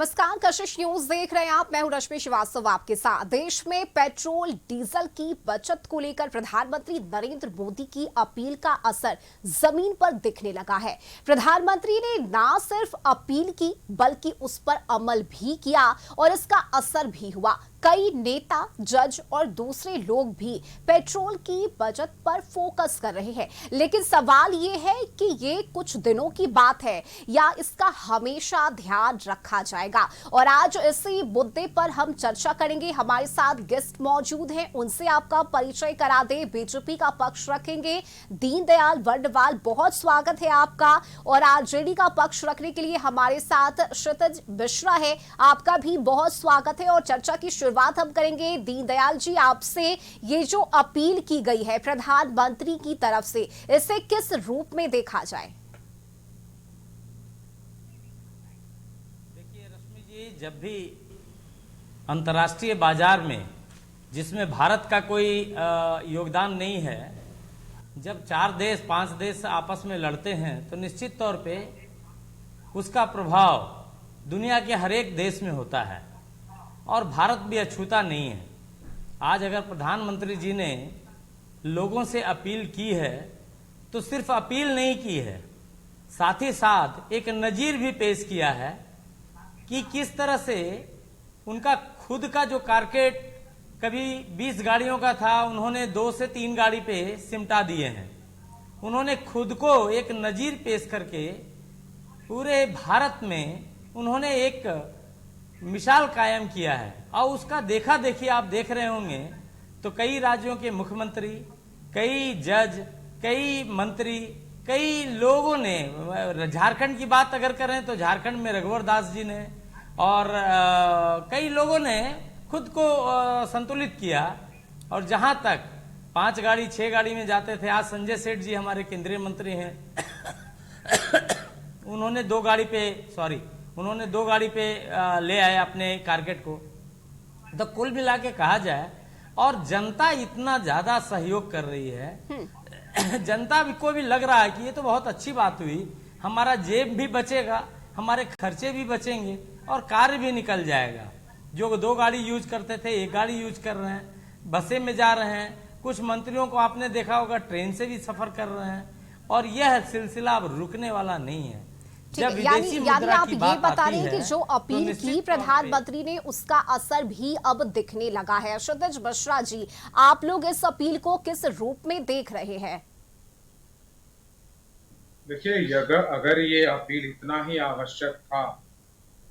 नमस्कार, कशिश न्यूज देख रहे हैं आप। मैं हूं रश्मि श्रीवास्तव आपके साथ। देश में पेट्रोल डीजल की बचत को लेकर प्रधानमंत्री नरेंद्र मोदी की अपील का असर जमीन पर दिखने लगा है। प्रधानमंत्री ने ना सिर्फ अपील की बल्कि उस पर अमल भी किया और इसका असर भी हुआ। कई नेता, जज और दूसरे लोग भी पेट्रोल की बचत पर फोकस कर रहे हैं, लेकिन सवाल ये है कि ये कुछ दिनों की बात है या इसका हमेशा ध्यान रखा जाएगा। और आज इसी मुद्दे पर हम चर्चा करेंगे। हमारे साथ गेस्ट मौजूद हैं, उनसे आपका परिचय करा दे। बीजेपी का पक्ष रखेंगे दीनदयाल वर्णवाल, बहुत स्वागत है आपका। और आरजेडी का पक्ष रखने के लिए हमारे साथ क्षितिज मिश्रा है, आपका भी बहुत स्वागत है। और चर्चा की बात हम करेंगे दीनदयाल जी आपसे। ये जो अपील की गई है प्रधानमंत्री की तरफ से, इसे किस रूप में देखा जाए? देखिए रश्मि जी, जब भी अंतर्राष्ट्रीय बाजार में जिसमें भारत का कोई योगदान नहीं है, जब 4 देश 5 देश आपस में लड़ते हैं तो निश्चित तौर पे उसका प्रभाव दुनिया के हर एक देश में होता है और भारत भी अछूता नहीं है। आज अगर प्रधानमंत्री जी ने लोगों से अपील की है तो सिर्फ अपील नहीं की है, साथ ही साथ एक नजीर भी पेश किया है कि किस तरह से उनका खुद का जो कारकेट कभी 20 गाड़ियों का था, उन्होंने 2 से 3 गाड़ी पे सिमटा दिए हैं। उन्होंने खुद को एक नजीर पेश करके पूरे भारत में उन्होंने एक मिसाल कायम किया है। और उसका देखा देखी आप देख रहे होंगे तो कई राज्यों के मुख्यमंत्री, कई जज, कई मंत्री, कई लोगों ने, झारखंड की बात अगर करें तो झारखंड में रघुवर दास जी ने और कई लोगों ने खुद को संतुलित किया। और जहां तक 5 गाड़ी 6 गाड़ी में जाते थे, आज संजय सेठ जी हमारे केंद्रीय मंत्री हैं उन्होंने 2 गाड़ी पे ले आए अपने कारकेट को। तो कुल मिला के कहा जाए, और जनता इतना ज्यादा सहयोग कर रही है जनता को भी लग रहा है कि ये तो बहुत अच्छी बात हुई, हमारा जेब भी बचेगा, हमारे खर्चे भी बचेंगे और कार्य भी निकल जाएगा। जो 2 गाड़ी यूज करते थे 1 गाड़ी यूज कर रहे हैं, बसें में जा रहे हैं। कुछ मंत्रियों को आपने देखा होगा ट्रेन से भी सफर कर रहे हैं। और यह सिलसिला अब रुकने वाला नहीं है। यानी आप ये बता रहे हैं कि जो अपील की प्रधानमंत्री ने उसका असर भी अब दिखने लगा है। क्षितिज मिश्रा जी, आप लोग इस अपील को किस रूप में देख रहे हैं? देखिए, अगर ये अपील इतना ही आवश्यक था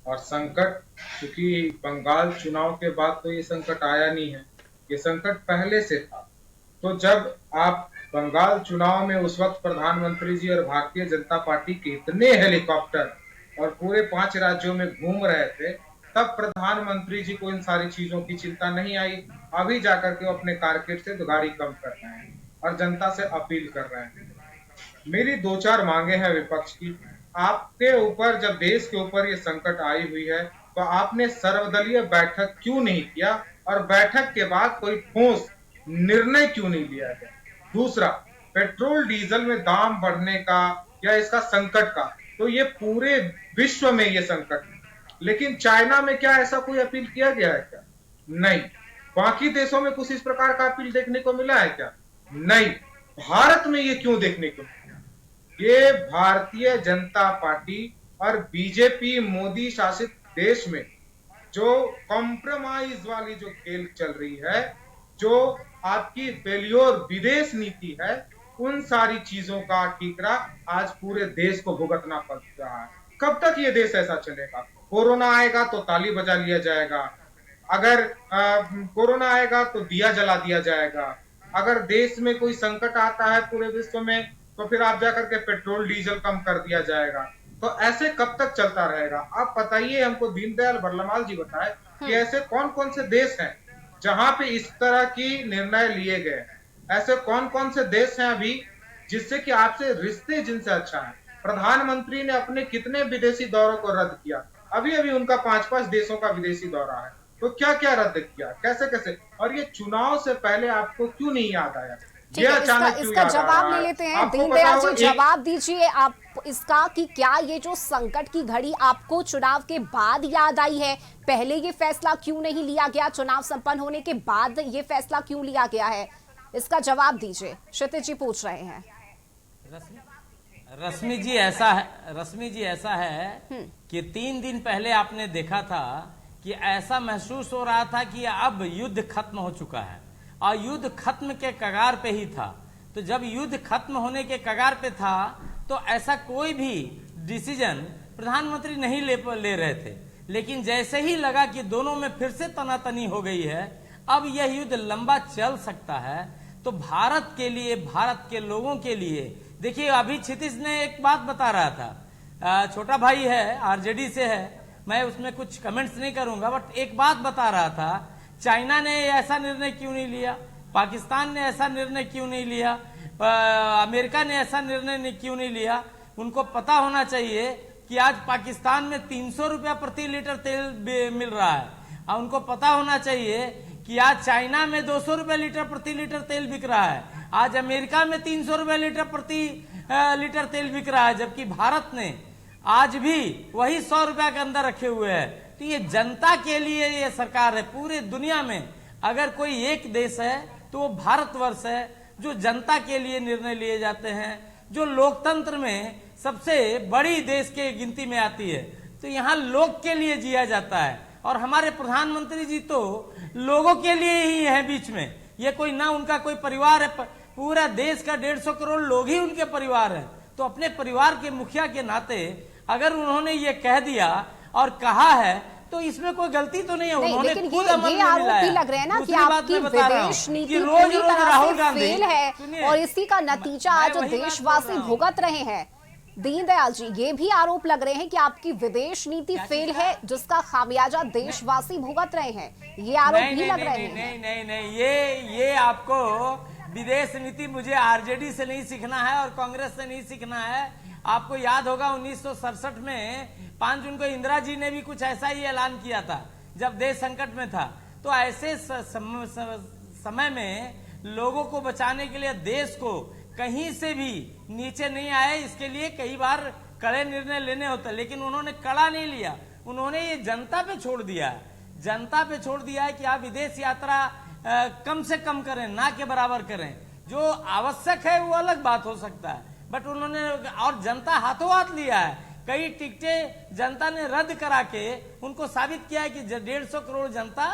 और संकट, क्योंकि बंगाल चुनाव के बाद तो ये संकट आया नहीं है, ये संकट पहले से था। तो जब आप बंगाल चुनाव में उस वक्त प्रधानमंत्री जी और भारतीय जनता पार्टी के इतने हेलीकॉप्टर और पूरे 5 राज्यों में घूम रहे थे, तब प्रधानमंत्री जी को इन सारी चीजों की चिंता नहीं आई। अभी जाकर के वो अपने कारकेट से गाड़ी कम कर रहे हैं और जनता से अपील कर रहे हैं। मेरी 2-4 मांगे हैं विपक्ष की। आपके ऊपर, जब देश के ऊपर ये संकट आई हुई है, तो आपने सर्वदलीय बैठक क्यों नहीं किया और बैठक के बाद कोई ठोस निर्णय क्यों नहीं लिया गया? दूसरा, पेट्रोल डीजल में दाम बढ़ने का या इसका संकट का, तो ये पूरे विश्व में ये संकट है, लेकिन चाइना में क्या ऐसा कोई अपील किया गया है क्या? नहीं। बाकी देशों में कुछ इस प्रकार का अपील देखने को मिला है क्या? नहीं। भारत में ये क्यों देखने को मिला? ये भारतीय जनता पार्टी और बीजेपी मोदी शासित देश में जो कॉम्प्रोमाइज वाली जो खेल चल रही है, जो आपकी फेल्योर विदेश नीति है, उन सारी चीजों का ठीकरा आज पूरे देश को भुगतना पड़ रहा है। कब तक ये देश ऐसा चलेगा? कोरोना आएगा तो ताली बजा लिया जाएगा, अगर कोरोना आएगा तो दिया जला दिया जाएगा, अगर देश में कोई संकट आता है पूरे विश्व में तो फिर आप जाकर के पेट्रोल डीजल कम कर दिया जाएगा। तो ऐसे कब तक चलता रहेगा? आप बताइए हमको, दीनदयाल वर्णवाल जी बताए कि ऐसे कौन कौन से देश हैं जहां पे इस तरह की निर्णय लिए गए? ऐसे कौन कौन से देश हैं अभी जिससे कि आपसे रिश्ते जिनसे अच्छा है? प्रधानमंत्री ने अपने कितने विदेशी दौरों को रद्द किया? अभी अभी उनका 5-5 देशों का विदेशी दौरा है। तो क्या क्या रद्द किया, कैसे कैसे? और ये चुनाव से पहले आपको क्यों नहीं याद आया? ये अचानक इसका जवाब ले लेते हैं। दीनदयाल जी, जवाब दीजिए। आप इसका कि क्या ये जो संकट की घड़ी आपको चुनाव के बाद याद आई है? पहले ये फैसला क्यों नहीं लिया गया? चुनाव संपन्न होने के बाद ये फैसला क्यों लिया गया है? इसका जवाब दीजिए, क्षितिज जी पूछ रहे हैं। रश्मि जी ऐसा है कि 3 दिन पहले आपने देखा था कि ऐसा महसूस हो रहा था कि अब युद्ध खत्म हो चुका है और युद्ध खत्म के कगार पे ही था। तो जब युद्ध खत्म होने के कगार पे था तो ऐसा कोई भी डिसीजन प्रधानमंत्री नहीं ले रहे थे, लेकिन जैसे ही लगा कि दोनों में फिर से तनातनी हो गई है, अब यह युद्ध लंबा चल सकता है, तो भारत के लिए, भारत के लोगों के लिए, देखिए अभी क्षितिज ने एक बात बता रहा था, छोटा भाई है, आरजेडी से है, मैं उसमें कुछ कमेंट्स नहीं करूंगा, बट एक बात बता रहा था, चाइना ने ऐसा निर्णय क्यों नहीं लिया, पाकिस्तान ने ऐसा निर्णय क्यों नहीं लिया, अमेरिका ने ऐसा निर्णय क्यों नहीं लिया? उनको पता होना चाहिए कि आज पाकिस्तान में 300 रुपया प्रति लीटर तेल मिल रहा है, और उनको पता होना चाहिए कि आज चाइना में 200 रुपये लीटर प्रति लीटर तेल बिक रहा है, आज अमेरिका में 300 रुपये लीटर प्रति लीटर तेल बिक रहा है, जबकि भारत ने आज भी वही 100 रुपया के अंदर रखे हुए हैं। तो ये जनता के लिए ये सरकार है। पूरे दुनिया में अगर कोई एक देश है तो वो भारतवर्ष है, जो जनता के लिए निर्णय लिए जाते हैं, जो लोकतंत्र में सबसे बड़ी देश के गिनती में आती है। तो यहाँ लोग के लिए जिया जाता है, और हमारे प्रधानमंत्री जी तो लोगों के लिए ही है बीच में। ये कोई ना उनका कोई परिवार है, पूरा देश का 150 करोड़ लोग ही उनके परिवार है। तो अपने परिवार के मुखिया के नाते अगर उन्होंने ये कह दिया और कहा है तो इसमें कोई गलती तो नहीं है। उन्होंने खुद अमल में आरोप मिलाया। भी लग रहे हैं ना कि दूसरी बात आपकी मैं बता रहा हूं विदेश नीति कि रोज राहुल गांधी फेल है, और इसी का नतीजा आज देशवासी भुगत रहे हैं। दीनदयाल जी, ये भी आरोप लग रहे हैं कि आपकी विदेश नीति फेल है, जिसका खामियाजा देशवासी भुगत रहे हैं। ये आरोप भी लग रहे हैं। नहीं, ये आपको विदेश नीति मुझे आरजेडी से नहीं सीखना है और कांग्रेस से नहीं सीखना है। आपको याद होगा 1967 में 5 जून को इंदिरा जी ने भी कुछ ऐसा ही ऐलान किया था जब देश संकट में था। तो ऐसे समय में लोगों को बचाने के लिए देश को कहीं से भी नीचे नहीं आए, इसके लिए कई बार कड़े निर्णय लेने होते, लेकिन उन्होंने कड़ा नहीं लिया। उन्होंने ये जनता पे छोड़ दिया है, जनता पे छोड़ दिया है कि आप विदेश यात्रा कम से कम करें, ना के बराबर करें। जो आवश्यक है वो अलग बात हो सकता है, बट उन्होंने, और जनता हाथों हाथ लिया है। कई टिकटें जनता ने रद्द करा के उनको साबित किया है कि 150 करोड़ जनता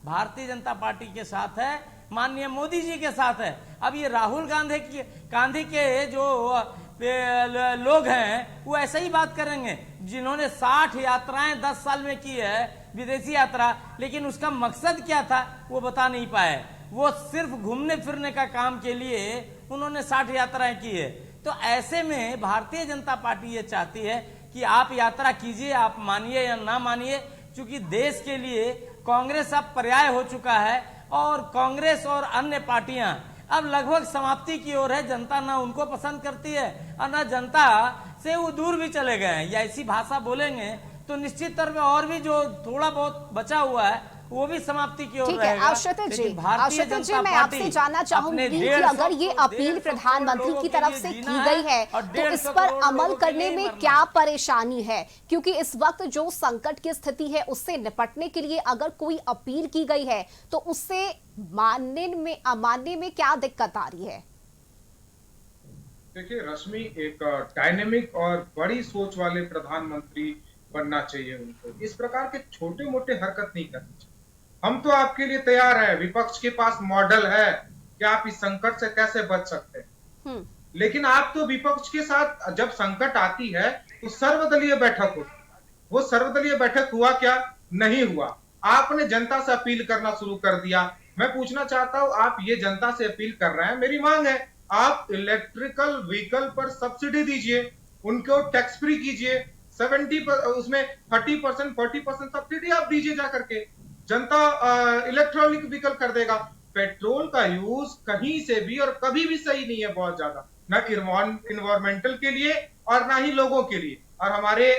भारतीय जनता पार्टी के साथ है, माननीय मोदी जी के साथ है। अब ये राहुल गांधी के जो लोग हैं वो ऐसा ही बात करेंगे, जिन्होंने 60 यात्राएं 10 साल में की है विदेशी यात्रा, लेकिन उसका मकसद क्या था वो बता नहीं पाए। वो सिर्फ घूमने फिरने का काम के लिए उन्होंने 60 यात्राएं की है। तो ऐसे में भारतीय जनता पार्टी ये चाहती है कि आप यात्रा कीजिए, आप मानिए या ना मानिए, क्योंकि देश के लिए कांग्रेस अब पर्याय हो चुका है, और कांग्रेस और अन्य पार्टियां अब लगभग समाप्ति की ओर है। जनता ना उनको पसंद करती है और ना जनता से वो दूर भी चले गए हैं। या ऐसी भाषा बोलेंगे तो निश्चित तौर पे और भी जो थोड़ा बहुत बचा हुआ है वो भी समाप्ति की ओर रहेगा। क्षितिज जी, मैं आपसे जानना चाहूंगी कि अगर ये अपील प्रधानमंत्री की तरफ से की गई है तो इस पर अमल करने में क्या परेशानी है? क्योंकि इस वक्त जो संकट की स्थिति है उससे निपटने के लिए अगर कोई अपील की गई है तो उससे अमानने में क्या दिक्कत आ रही है? देखिए रश्मि, एक डायनेमिक और बड़ी सोच वाले प्रधानमंत्री बनना चाहिए उनको। इस प्रकार के छोटे मोटे हरकत नहीं करनी चाहिए। हम तो आपके लिए तैयार है, विपक्ष के पास मॉडल है कि आप इस संकट से कैसे बच सकते हैं। लेकिन आप तो विपक्ष के साथ जब संकट आती है तो सर्वदलीय बैठक होती है। वो सर्वदलीय बैठक हुआ क्या? नहीं हुआ। आपने जनता से अपील करना शुरू कर दिया। मैं पूछना चाहता हूं, आप ये जनता से अपील कर रहे हैं, मेरी मांग है आप इलेक्ट्रिकल व्हीकल पर सब्सिडी दीजिए, उनको टैक्स फ्री कीजिए, 70% उसमें 30% 40% सब्सिडी आप दीजिए जाकर के। जनता इलेक्ट्रॉनिक व्हीकल कर देगा। पेट्रोल का यूज कहीं से भी और कभी भी सही नहीं है, बहुत ज्यादा, ना इन्वायरमेंटल के लिए और ना ही लोगों के लिए। और हमारे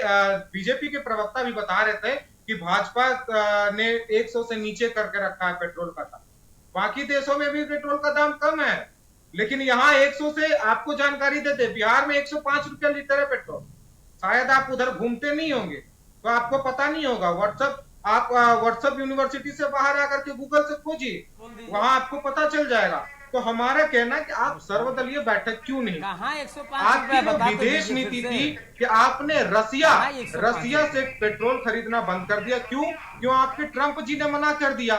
बीजेपी के प्रवक्ता भी बता रहे थे कि भाजपा ने 100 से नीचे करके रखा है पेट्रोल का दाम। बाकी देशों में भी पेट्रोल का दाम कम है, लेकिन यहाँ 100 से आपको जानकारी देते, बिहार में 105 रुपया लीटर है पेट्रोल। शायद आप उधर घूमते नहीं होंगे तो आपको पता नहीं होगा। व्हाट्सएप, आप व्हाट्सएप यूनिवर्सिटी से बाहर आकर के गूगल से खोजिए, वहां आपको पता चल जाएगा। तो हमारा कहना है कि आप सर्वदलीय बैठक क्यों नहीं, कहाँ 105 आपकी जो बता तो विदेश दीजिए नीति फिर से। थी कि आपने रसिया हाँ, 105 से पेट्रोल खरीदना बंद कर दिया। क्यों आपके ट्रंप जी ने मना कर दिया?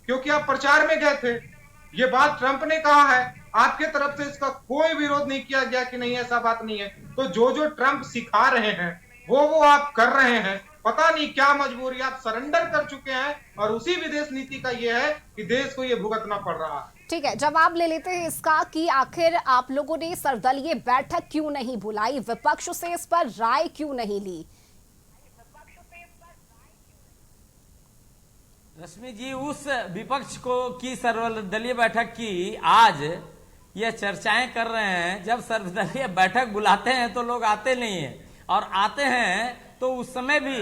क्योंकि आप प्रचार में गए थे। ये बात ट्रंप ने कहा है, आपके तरफ से इसका कोई विरोध नहीं किया गया कि नहीं ऐसा बात नहीं है। तो जो ट्रंप सिखा रहे हैं वो आप कर रहे हैं। पता नहीं क्या मजबूरी, आप सरेंडर कर चुके हैं और उसी विदेश नीति का ये है कि देश को ये भुगतना पड़ रहा है। ठीक है, जवाब ले लेते हैं इसका कि आखिर आप लोगों ने सर्वदलीय बैठक क्यों नहीं बुलाई, विपक्ष से इस पर राय क्यों नहीं ली? रश्मि जी, उस विपक्ष को की सर्वदलीय बैठक की आज ये चर्चाएं कर रहे हैं। जब सर्वदलीय बैठक बुलाते हैं तो लोग आते नहीं है, और आते हैं तो उस समय भी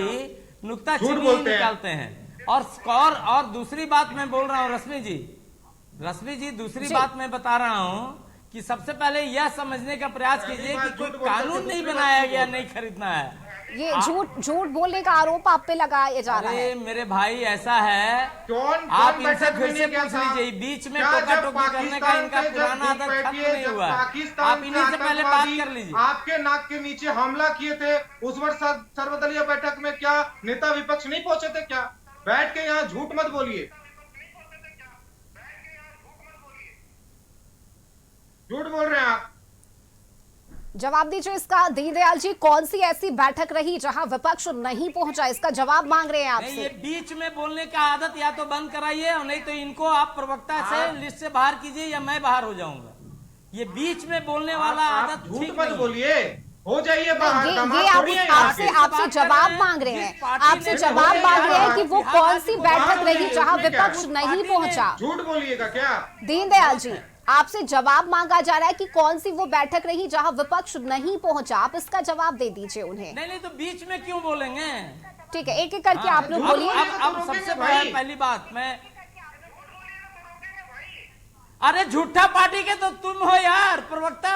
नुक्ताचीनी निकालते हैं। और दूसरी बात मैं बोल रहा हूँ रश्मि जी, दूसरी बात मैं बता रहा हूँ कि सबसे पहले यह समझने का प्रयास कीजिए कि कोई कानून नहीं बनाया गया नहीं खरीदना है। ये झूठ बोलने का आरोप आप पे लगाया जा रहा है। अरे मेरे भाई, ऐसा है, आप इनसे फिर से पूछ लीजिए। बीच में टोका टोकी करने का इनका पुराना आदत खत्म नहीं हुआ। आप इन्हीं से पहले बात कर लीजिए। आपके नाक के नीचे हमला किए थे, उस वर्ष सर्वदलीय बैठक में क्या नेता विपक्ष नहीं पहुंचे थे क्या? बैठ के यहाँ झूठ मत बोलिए, झूठ बोल रहे हैं आप। जवाब दीजिए इसका। दीनदयाल जी, कौन सी ऐसी बैठक रही जहां विपक्ष नहीं पहुंचा? इसका जवाब मांग रहे हैं आपसे। ये बीच में बोलने का आदत या तो बंद कराइए, और नहीं तो इनको आप प्रवक्ता से लिस्ट से बाहर कीजिए या मैं बाहर हो जाऊंगा। ये बीच में बोलने वाला आदत झूठ ठीक मत नहीं। बोलिए, हो जाइए बाहर। ये आपसे जवाब मांग रहे हैं, आपसे जवाब मांग रहे हैं कि वो कौन सी बैठक रही जहां विपक्ष नहीं पहुंचा। झूठ बोलिएगा क्या? दीनदयाल जी, आपसे जवाब मांगा जा रहा है कि कौन सी वो बैठक रही जहां विपक्ष नहीं पहुंचा। आप इसका जवाब दे दीजिए उन्हें। नहीं तो बीच में क्यों बोलेंगे? ठीक है, एक एक करके आप लोग बोलिए। अब सबसे पहली बात मैं, अरे झूठा पार्टी के तो तुम हो यार प्रवक्ता।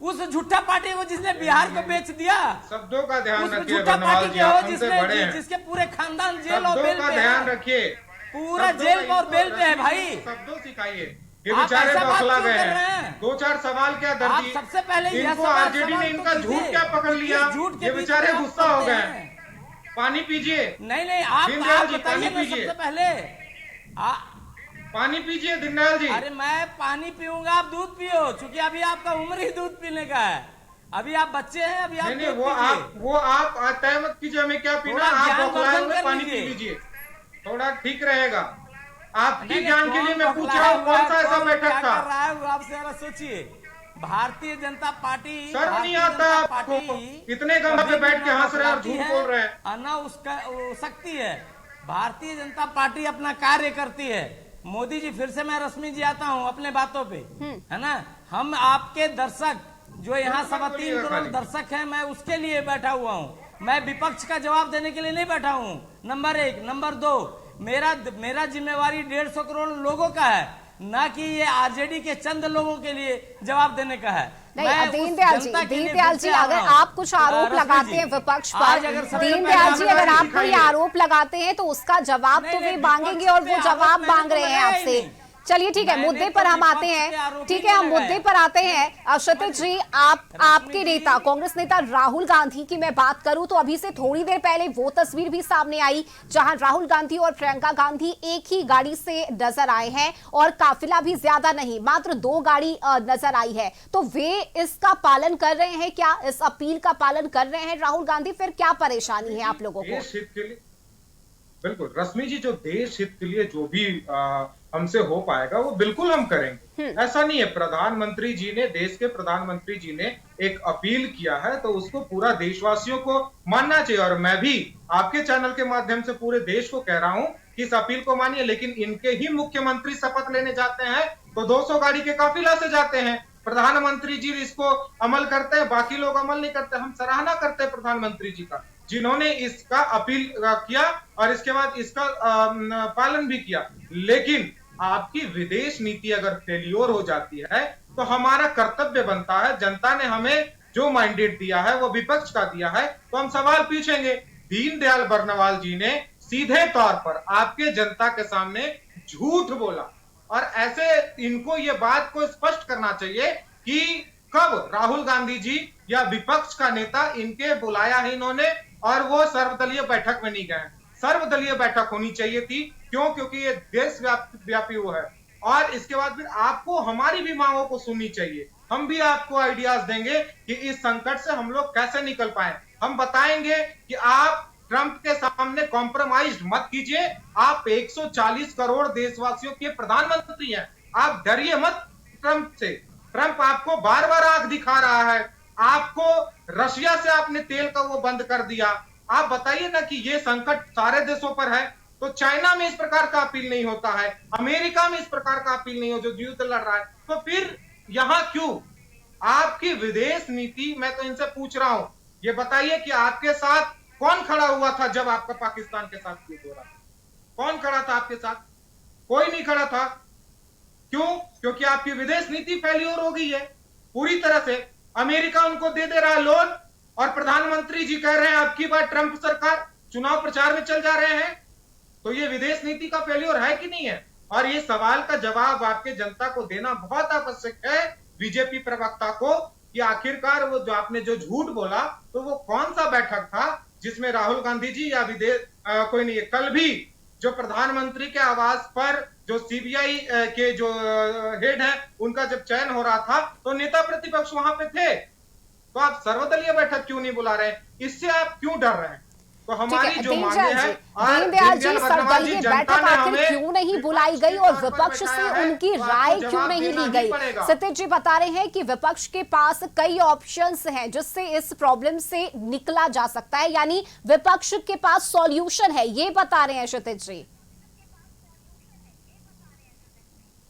उस झूठा पार्टी को जिसने बिहार को बेच दिया, शब्दों का ध्यान रखिए। झूठा पार्टी के हो जिसने जिसके पूरे खानदान जेल और बेल पे, ध्यान रखिए। पूरा जेल और बेल पे है भाई। शब्दों सिखाइए। ये बेचारे बौखला गए हैं। 2-4 सवाल क्या दर्जी? सबसे पहले इनको आरजेडी ने इनका झूठ क्या पकड़ लिया? ये बेचारे गुस्सा हो गए। पानी पीजिए। नहीं आप बताइए ना सबसे पहले। पानी पीजिए दीनदयाल जी। अरे मैं पानी पीऊंगा, आप दूध पियो, क्योंकि अभी आपका उम्र ही दूध पीने का है। अभी आप बच्चे हैं, अभी आप नहीं वो आप तय मत कीजिए हमें क्या पीना। आप बौखलाए हुए पानी पी लीजिए, थोड़ा ठीक रहेगा। आपकी ज्ञान के लिए मैं पूछ रहा हूँ, कौन सा ऐसा बैठक था? आप जरा सोचिए। भारतीय जनता पार्टी, शर्म नहीं आता आपको? इतने गम पे बैठ के हंस रहे हैं और झूठ बोल रहे हैं। ना उसका शक्ति है। भारतीय जनता पार्टी अपना कार्य करती है। मोदी जी, फिर से मैं रश्मि जी आता हूँ अपने बातों पे, है ना। हम आपके दर्शक, जो यहाँ 3.25 करोड़ दर्शक हैं, मैं उसके लिए बैठा हुआ हूँ। मैं विपक्ष का जवाब देने के लिए नहीं बैठा हूँ, नंबर 1। नंबर 2, मेरा जिम्मेवारी 150 करोड़ लोगों का है, ना कि ये आरजेडी के चंद लोगों के लिए जवाब देने का है। नहीं, दीनदयाल जी, अगर आप कुछ आरोप लगाते हैं विपक्ष पर, दीनदयाल जी अगर आप कोई आरोप लगाते हैं तो उसका जवाब तो वे मांगेंगे, और वो जवाब मांग रहे हैं आपसे। चलिए ठीक है, मुद्दे पर हम आते हैं। ठीक है, हम मुद्दे पर आते हैं। क्षितिज जी, आपके नेता, कांग्रेस नेता राहुल गांधी की मैं बात करूं तो अभी से थोड़ी देर पहले वो तस्वीर भी सामने आई जहां राहुल गांधी और प्रियंका गांधी एक ही गाड़ी से नजर आए हैं, और काफिला भी ज्यादा नहीं, मात्र 2 गाड़ी नजर आई है। तो वे इसका पालन कर रहे हैं क्या? इस अपील का पालन कर रहे हैं राहुल गांधी? फिर क्या परेशानी है आप लोगों को? बिल्कुल रश्मि जी, जो देश हित के लिए जो भी हमसे हो पाएगा वो बिल्कुल हम करेंगे। ऐसा नहीं है। प्रधानमंत्री जी ने, देश के प्रधानमंत्री जी ने एक अपील किया है तो उसको पूरा देशवासियों को मानना चाहिए। और मैं भी आपके चैनल के माध्यम से पूरे देश को कह रहा हूं कि इस अपील को मानिए। लेकिन इनके ही मुख्यमंत्री शपथ लेने जाते हैं तो 200 गाड़ी के काफिला से जाते हैं। प्रधानमंत्री जी इसको अमल करते हैं, बाकी लोग अमल नहीं करते। हम सराहना करते हैं प्रधानमंत्री जी का, जिन्होंने इसका अपील किया और इसके बाद इसका पालन भी किया। लेकिन आपकी विदेश नीति अगर फेल्योर हो जाती है तो हमारा कर्तव्य बनता है, जनता ने हमें जो मैंडेट दिया है वो विपक्ष का दिया है, तो हम सवाल पूछेंगे। दीनदयाल बर्नवाल जी ने सीधे तौर पर आपके जनता के सामने झूठ बोला, और ऐसे इनको ये बात को स्पष्ट करना चाहिए कि कब राहुल गांधी जी या विपक्ष का नेता इनके बुलाया है इन्होंने और वो सर्वदलीय बैठक में नहीं गए। सर्वदलीय बैठक होनी चाहिए थी, क्यों? क्योंकि ये देश व्यापी वो है। और इसके बाद फिर आपको हमारी भी मांगों को सुननी चाहिए। हम भी आपको आइडियाज देंगे कि इस संकट से हम लोग कैसे निकल पाए। हम बताएंगे कि आप ट्रंप के सामने कॉम्प्रोमाइज मत कीजिए। आप 140 करोड़ देशवासियों के प्रधानमंत्री हैं, आप डरिए मत ट्रंप से। ट्रंप आपको बार बार आंख दिखा रहा है, आपको रशिया से आपने तेल का वो बंद कर दिया। आप बताइए ना कि ये संकट सारे देशों पर है, तो चाइना में इस प्रकार का अपील नहीं होता है, अमेरिका में इस प्रकार का अपील नहीं हो जो युद्ध लड़ रहा है, तो फिर यहां क्यों? आपकी विदेश नीति, मैं तो इनसे पूछ रहा हूं, ये बताइए कि आपके साथ कौन खड़ा हुआ था जब आपका पाकिस्तान के साथ युद्ध हो रहा था? कौन खड़ा था आपके साथ? कोई नहीं खड़ा था। क्यों? क्योंकि आपकी विदेश नीति फेल्योर हो गई है पूरी तरह से। अमेरिका उनको दे रहा है लोन, और प्रधानमंत्री जी कह रहे हैं आपकी बार ट्रंप सरकार चुनाव प्रचार में चल जा रहे हैं। तो ये विदेश नीति का फेल्योर है कि नहीं है? और ये सवाल का जवाब आपके जनता को देना बहुत आवश्यक है, बीजेपी प्रवक्ता को, कि आखिरकार वो जो आपने जो झूठ बोला, तो वो कौन सा बैठक था जिसमें राहुल गांधी जी या कोई नहीं, कल भी जो प्रधानमंत्री के आवास पर जो सीबीआई के जो हेड है उनका जब चयन हो रहा था, तो नेता प्रतिपक्ष वहां पे थे। तो आप सर्वदलीय बैठक क्यों नहीं बुला रहे? इससे आप क्यों डर रहे हैं? तो हमारी जो मांगे हैं, दीनदयाल जी, सर्वदलीय बैठक आखिर क्यों नहीं बुलाई गई और विपक्ष से उनकी राय क्यों नहीं ली गई? सतीश जी बता रहे हैं कि विपक्ष के पास कई ऑप्शंस हैं जिससे इस प्रॉब्लम से निकला जा सकता है, यानी विपक्ष के पास सॉल्यूशन है, ये बता रहे हैं सतीश जी।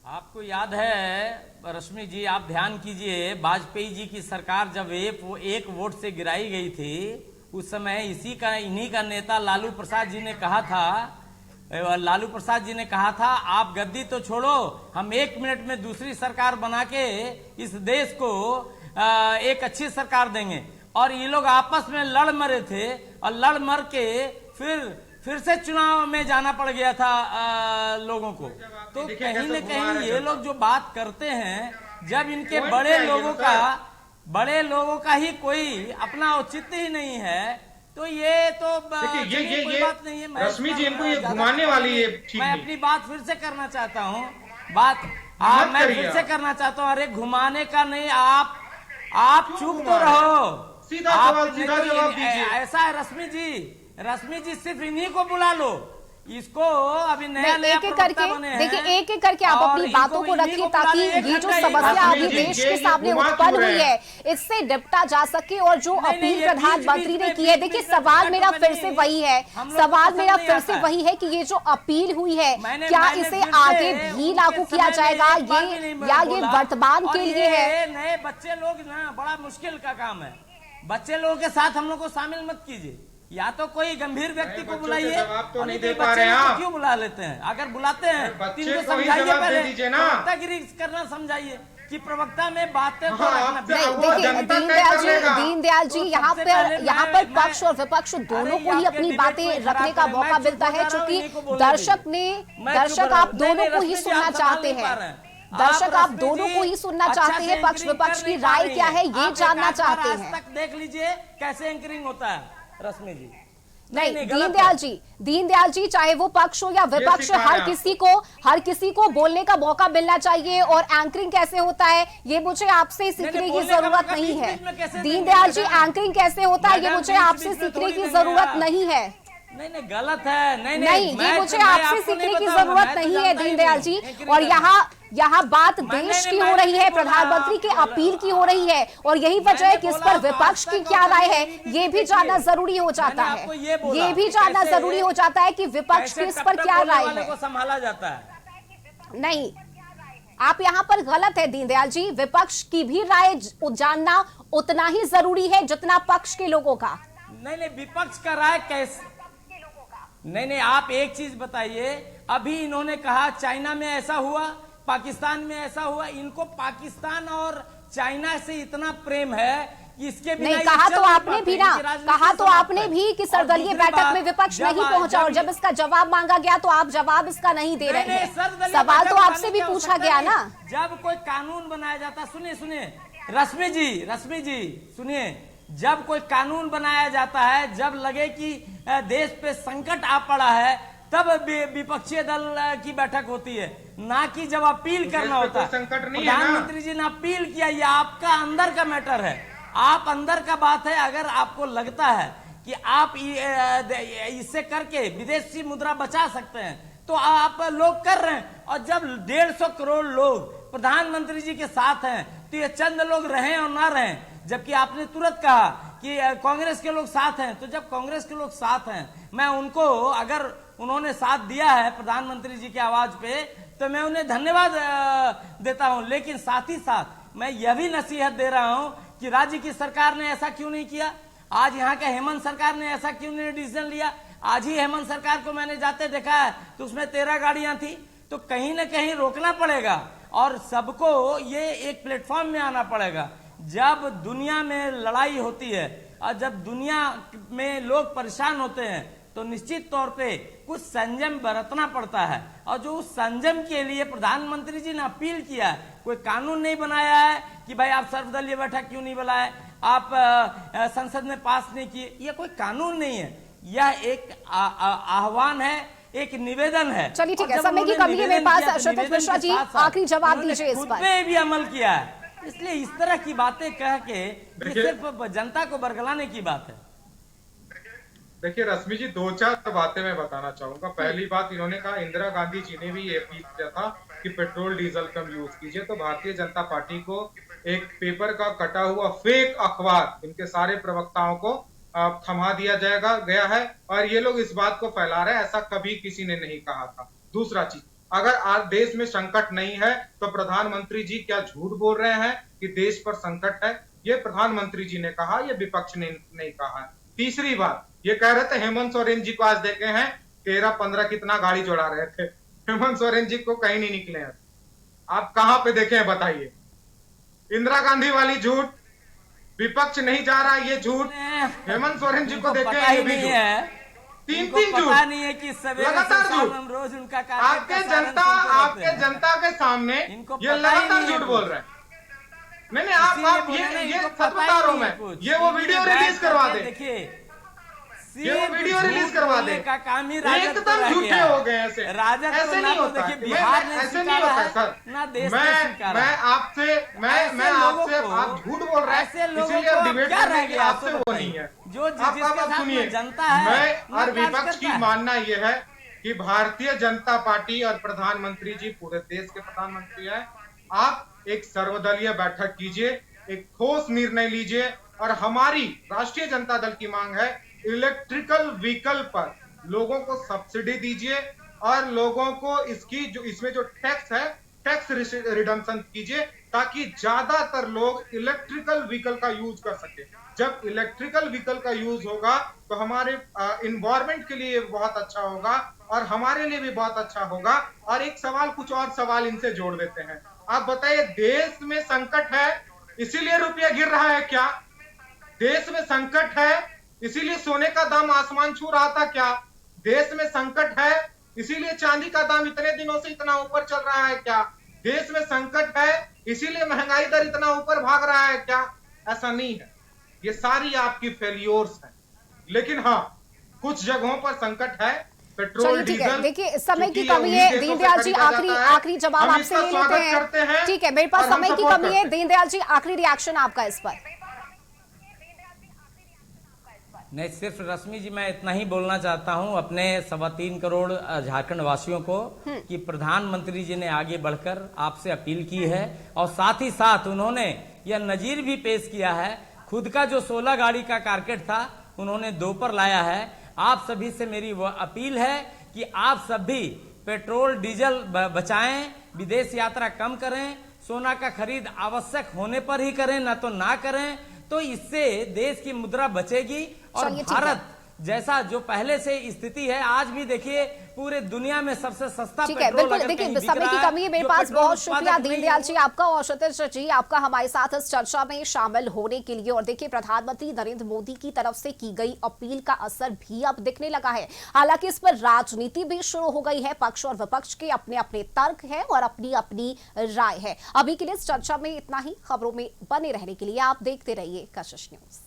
आपको याद है रश्मि जी, आप ध्यान कीजिए, वाजपेयी जी की सरकार जब एक वोट से गिराई गई थी, उस समय इन्हीं का नेता लालू प्रसाद जी ने कहा था, आप गद्दी तो छोड़ो, हम 1 मिनट में दूसरी सरकार बना के इस देश को एक अच्छी सरकार देंगे। और ये लोग आपस में लड़ मरे थे, और लड़ मर के फिर से चुनाव में जाना पड़ गया था लोगों को। तो कहीं न कहीं ये लोग जो बात करते हैं, जब इनके बड़े लोगों का ही कोई अपना औचित्य ही नहीं है, तो ये तो कोई बात नहीं है। रश्मि जी, इनको ये घुमाने वाली है। मैं अपनी बात फिर से करना चाहता हूँ, मैं फिर से करना चाहता हूँ। अरे घुमाने का नहीं, आप चुप तो रहो, सीधा जवाब दीजिए। ऐसा है रश्मि जी सिर्फ इन्हीं को बुला लो, इसको अभी नया एक एक करके देखिए, एक एक करके आप अपनी बातों को रखिए ताकि ये जो समस्या अभी देश के सामने उत्पन्न हुई है इससे निपटा जा सके। और जो अपील प्रधानमंत्री ने की है, देखिए सवाल मेरा फिर से वही है कि ये जो अपील हुई है, क्या इसे आगे भी लागू किया जाएगा, ये वर्तमान के लिए है? नए बच्चे लोग ना, बड़ा मुश्किल का काम है। बच्चे लोगों के साथ हम लोग को शामिल मत कीजिए, या तो कोई गंभीर व्यक्ति को बुलाइए, तो नहीं दे पा रहे हैं। क्यों बुला लेते हैं? अगर बुलाते हैं इनको समझाइए, पहले प्रवक्तागिरी करना समझाइए कि प्रवक्ता में बातें को रखना। देखिए दीनदयाल जी, यहाँ पर पक्ष और विपक्ष दोनों को ही अपनी बातें रखने का मौका मिलता है, क्योंकि दर्शक आप दोनों को ही सुनना चाहते हैं। पक्ष विपक्ष की राय क्या है ये जानना चाहते हैं। तक देख लीजिए कैसे एंकरिंग होता है रश्मि जी। नहीं दीनदयाल जी, चाहे वो पक्ष हो या विपक्ष, हर किसी को बोलने का मौका मिलना चाहिए। और एंकरिंग कैसे होता है ये मुझे आपसे सीखने की जरूरत नहीं है। दीनदयाल जी, एंकरिंग कैसे होता है ये मुझे आपसे सीखने की जरूरत नहीं है। नहीं गलत है। नहीं ये मुझे आपसे सीखने की जरूरत नहीं है दीनदयाल जी। और यहाँ बात देश की हो रही है, प्रधानमंत्री की अपील की हो रही है, और यही वजह है कि इस पर विपक्ष की क्या राय है ये भी जानना जरूरी हो जाता है। ये भी जानना जरूरी हो जाता है कि विपक्ष की इस पर क्या राय है। संभाला जाता है। नहीं, आप यहाँ पर गलत है दीनदयाल जी। विपक्ष की भी राय जानना उतना ही जरूरी है जितना पक्ष के लोगों का। नहीं विपक्ष का राय कैसे? नहीं नहीं, आप एक चीज बताइए, अभी इन्होंने कहा चाइना में ऐसा हुआ, पाकिस्तान में ऐसा हुआ। इनको पाकिस्तान और चाइना से इतना प्रेम है कि इसके बिना नहीं, कहा तो आपने भी ना, कहा तो आपने भी कि सर्वदलीय बैठक में विपक्ष नहीं पहुंचा, और जब इसका जवाब मांगा गया तो आप जवाब इसका नहीं दे रहे हैं। सवाल तो आपसे भी पूछा गया ना। जब कोई कानून बनाया जाता, सुनिए सुनिए रश्मि जी सुनिए, जब कोई कानून बनाया जाता है, जब लगे कि देश पे संकट आ पड़ा है, तब विपक्षी दल की बैठक होती है, ना कि जब अपील करना होता है। प्रधानमंत्री जी ने अपील किया, ये आपका अंदर का मैटर है, आप अंदर का बात है। अगर आपको लगता है कि आप इससे करके विदेशी मुद्रा बचा सकते हैं तो आप लोग कर रहे हैं। और जब 150 करोड़ लोग प्रधानमंत्री जी के साथ हैं तो ये चंद लोग रहें और ना रहें, जबकि आपने तुरंत कहा कि कांग्रेस के लोग साथ हैं। तो जब कांग्रेस के लोग साथ हैं, मैं उनको, अगर उन्होंने साथ दिया है प्रधानमंत्री जी की आवाज पे, तो मैं उन्हें धन्यवाद देता हूं। लेकिन साथ ही साथ मैं यह भी नसीहत दे रहा हूं कि राज्य की सरकार ने ऐसा क्यों नहीं किया, आज यहाँ का हेमंत सरकार ने ऐसा क्यों नहीं डिसीजन लिया। आज ही हेमंत सरकार को मैंने जाते देखा है तो उसमें 13 गाड़ियां थी। तो कहीं ना कहीं रोकना पड़ेगा और सबको ये एक प्लेटफॉर्म में आना पड़ेगा। जब दुनिया में लड़ाई होती है और जब दुनिया में लोग परेशान होते हैं तो निश्चित तौर पे कुछ संयम बरतना पड़ता है। और जो उस संयम के लिए प्रधानमंत्री जी ने अपील किया है, कोई कानून नहीं बनाया है कि भाई आप सर्वदलीय बैठक क्यों नहीं बुलाए, आप संसद में पास नहीं किए, यह कोई कानून नहीं है, यह एक आह्वान है, एक निवेदन है। चलिए ठीक है, समय की कमी है मेरे पास। आशुतोष मिश्रा जी, आखिरी जवाब दीजिए इस पर। भी अमल किया है, इसलिए इस तरह की बातें कह के ये सिर्फ जनता को बरगलाने की बात है। देखिए रश्मि जी, 2-4 बातें मैं बताना चाहूंगा। पहली बात, इन्होंने कहा इंदिरा गांधी जी ने भी ये अपील किया था कि पेट्रोल डीजल कम यूज कीजिए। तो भारतीय जनता पार्टी को एक पेपर का कटा हुआ फेक अखबार इनके सारे प्रवक्ताओं को थमा दिया गया है और ये लोग इस बात को फैला रहे हैं, ऐसा कभी किसी ने नहीं कहा था। दूसरा चीज, अगर आज देश में संकट नहीं है तो प्रधानमंत्री जी क्या झूठ बोल रहे हैं कि देश पर संकट है? ये प्रधानमंत्री जी ने कहा, ये विपक्ष ने नहीं कहा है। तीसरी बात, ये कह रहे थे हेमंत सोरेन जी को आज देखे हैं 13-15 कितना गाड़ी जोड़ा रहे थे, हेमंत सोरेन जी को कहीं नहीं निकले हैं। आप कहां पे देखे हैं बताइए? इंदिरा गांधी वाली झूठ, विपक्ष नहीं जा रहा ये झूठ, हेमंत सोरेन जी को देखे हैं ये भी झूठ, 3-3 झूठ नहीं है कि लगातार झूठ। रोज उनका आपके जनता के सामने ये लगातार झूठ बोल रहे हैं। नहीं आप ये सच बता रहा हूं मैं, ये वो वीडियो रिलीज करवा दे, देखिए ये वो वीडियो रिलीज करवा दे का काम ही एकदम झूठे हो गए। ऐसे नहीं होता, ऐसे नहीं होता सर। मैं आपसे आप झूठ बोल रहे हैं, इसीलिए डिबेट करने की आपसे वो नहीं है। जो आप सुनिए, मैं और विपक्ष की मानना यह है कि भारतीय जनता पार्टी और प्रधानमंत्री जी पूरे देश के प्रधानमंत्री हैं। आप एक सर्वदलीय बैठक कीजिए, एक ठोस निर्णय लीजिए और हमारी राष्ट्रीय जनता दल की मांग है इलेक्ट्रिकल व्हीकल पर लोगों को सब्सिडी दीजिए और लोगों को इसमें जो टैक्स है, टैक्स रिडम्पशन कीजिए ताकि ज्यादातर लोग इलेक्ट्रिकल व्हीकल का यूज कर सके। जब इलेक्ट्रिकल व्हीकल का यूज होगा तो हमारे इन्वायरमेंट के लिए बहुत अच्छा होगा और हमारे लिए भी बहुत अच्छा होगा। और एक सवाल, कुछ और सवाल इनसे जोड़ देते हैं। आप बताइए, देश में संकट है इसीलिए रुपया गिर रहा है क्या? देश में संकट है इसीलिए सोने का दाम आसमान छू रहा था क्या? देश में संकट है इसीलिए चांदी का दाम इतने दिनों से इतना ऊपर चल रहा है क्या? देश में संकट है इसीलिए महंगाई दर इतना ऊपर भाग रहा है क्या? ऐसा नहीं है, ये सारी आपकी फेलियोर्स हैं। लेकिन हाँ, कुछ जगहों पर संकट है। पेट्रोल डीजल, देखिए समय की कमी है, दीनदयाल जी आखिरी जवाब आपसे ले लेते हैं। ठीक है, मेरे पास समय की कमी है, दीनदयाल जी आखिरी रिएक्शन आपका इस पर। नहीं, सिर्फ रश्मि जी मैं इतना ही बोलना चाहता हूं अपने 3.25 करोड़ झारखंड वासियों को कि प्रधानमंत्री जी ने आगे बढ़कर आपसे अपील की है और साथ ही साथ उन्होंने यह नजीर भी पेश किया है। खुद का जो 16 गाड़ी का कारकेट था उन्होंने 2 पर लाया है। आप सभी से मेरी वह अपील है कि आप सभी पेट्रोल डीजल बचाएं, विदेश यात्रा कम करें, सोना का खरीद आवश्यक होने पर ही करें, ना तो ना करें। तो इससे देश की मुद्रा बचेगी और भारत जैसा जो पहले से स्थिति है, आज भी देखिए पूरे दुनिया में सबसे सस्ता ठीक है, पेट्रोल बिल्कुल। अगर देखिए, कहीं दिख समय की रहा है, कमी है, मेरे जो पास पेट्रोल बहुत शुक्रिया उत्पादक नहीं दीनदयाल है, जी आपका और सतीश जी आपका हमारे साथ इस चर्चा में शामिल होने के लिए। और देखिए, प्रधानमंत्री नरेंद्र मोदी की तरफ से की गई अपील का असर भी अब दिखने लगा है। हालांकि इस पर राजनीति भी शुरू हो गई है, पक्ष और विपक्ष के अपने अपने तर्क हैं और अपनी अपनी राय है। अभी के लिए इस चर्चा में इतना ही। खबरों में बने रहने के लिए आप देखते रहिए कशिश न्यूज।